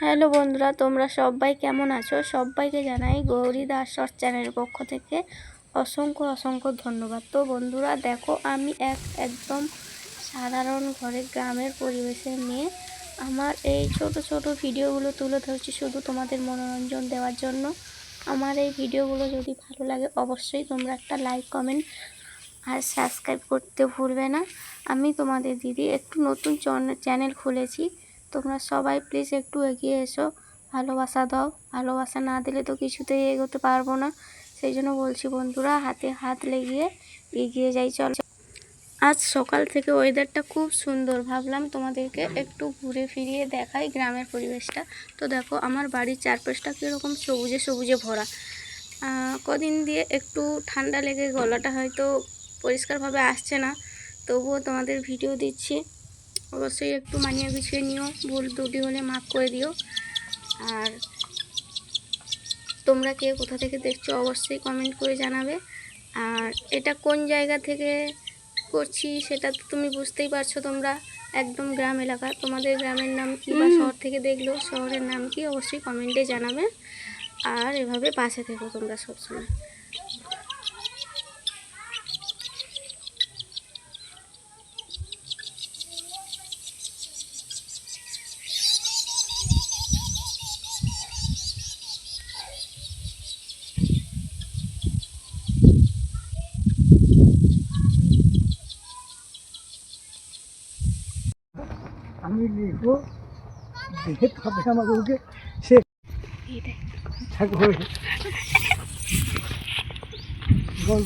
Hello বন্ধুরা, তোমরা সবাই কেমন আছো? সবাইকে জানাই গৌরী দাস শর্ট চ্যানেলের পক্ষ থেকে অসংখ্য অসংখ্য ধন্যবাদ। তো বন্ধুরা দেখো, আমি একদম সাধারণ ঘরে গ্রামের পরিবেশে নিয়ে আমার এই ছোট ছোট ভিডিওগুলো তুলে ধরছি শুধু তোমাদের মনোরঞ্জন দেওয়ার জন্য। আমার এই ভিডিওগুলো যদি ভালো লাগে অবশ্যই তোমরা একটা লাইক, কমেন্ট আর সাবস্ক্রাইব করতে ভুলবে না। আমি তোমাদের দিদি একটু নতুন চ্যানেল খুলেছি, তোমরা সবাই প্লিজ একটু এগিয়ে এসো, ভালোবাসা দাও। ভালোবাসা না দিলে তো কিছুতেই এগোতে পারবো না। সেই জন্য বলছি বন্ধুরা, হাতে হাত লেগিয়ে এগিয়ে যাই। চল, আজ সকাল থেকে ওয়েদারটা খুব সুন্দর, ভাবলাম তোমাদেরকে একটু ঘুরে ফিরিয়ে দেখাই গ্রামের পরিবেশটা। তো দেখো, আমার বাড়ির চারপাশটা কীরকম সবুজে সবুজে ভরা। কদিন দিয়ে একটু ঠান্ডা লেগে গলাটা হয়তো পরিষ্কারভাবে আসছে না, তবুও তোমাদের ভিডিও দিচ্ছি। অবশ্যই একটু মানিয়ে গুছিয়ে নিও, ভুল ত্রুটি হলে মাফ করে দিও। আর তোমরা কে কোথা থেকে দেখছো অবশ্যই কমেন্ট করে জানাবে। আর এটা কোন জায়গা থেকে করছি সেটা তো তুমি বুঝতেই পারছো। তোমরা একদম গ্রাম এলাকা, তোমাদের গ্রামের নাম কি বা শহর থেকে দেখলেও শহরের নাম কি অবশ্যই কমেন্টে জানাবে। আর এভাবে পাশে থেকো তোমরা সবসময়। আমি লিখবো, দেখে তবে আমাকে ওকে সে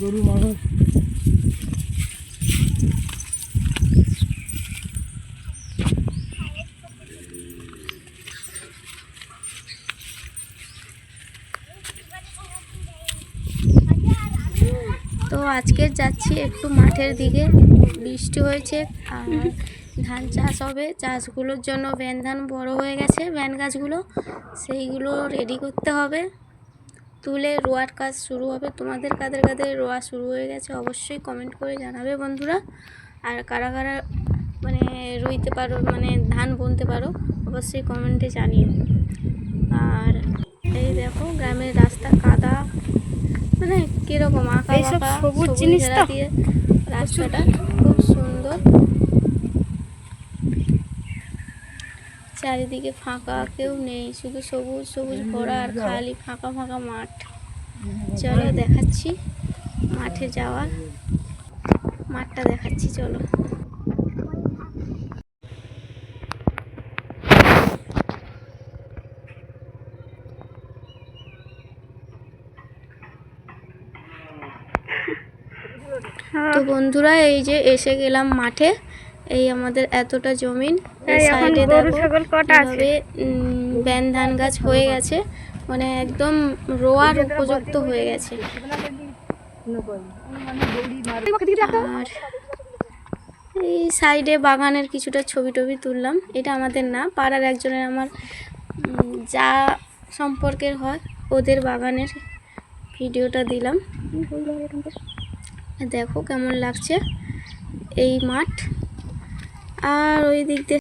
গরু মানুষ। তো আজকে যাচ্ছি একটু মাঠের দিকে, বৃষ্টি হয়েছে আর ধান চাষ হবে। চাষগুলোর জন্য ভ্যান ধান বড় হয়ে গেছে, ভ্যান গাছগুলো সেইগুলো রেডি করতে হবে, তুলে রোয়ার কাজ শুরু হবে। তোমাদের কাদের কাদের রোয়া শুরু হয়ে গেছে অবশ্যই কমেন্ট করে জানাবে বন্ধুরা। আর কারা কারা মানে রুইতে পারো, মানে ধান বুনতে পারো অবশ্যই কমেন্টে জানিও। আর এই দেখো, গ্রামের রাস্তা কাদা, মানে কিরকম আঁকা বাঁকা সবুজ ঘেরা দিয়ে রাস্তাটা খুব সুন্দর। চারিদিকে ফাঁকা, কেউ নেই, শুধু সবুজ সবুজ ভরা আর খালি ফাঁকা ফাঁকা মাঠ। চলো দেখাচ্ছি মাঠে যাওয়ার, মাঠটা দেখাচ্ছি চলো। তো বন্ধুরা, এই যে এসে গেলাম মাঠে। এই আমাদের এতটা জমিন, এই সাইডে কিভাবে ব্যান ধান গাছ হয়ে গেছে, মানে একদম রোয়ার উপযুক্ত হয়ে গেছে। আর এই সাইডে বাগানের কিছুটা ছবি টবি তুললাম। এটা আমাদের না, পাড়ার একজনের, আমার যা সম্পর্কের হয়, ওদের বাগানের ভিডিওটা দিলাম। দেখো কেমন লাগছে এই মাঠ। আর ওই দিক দিয়ে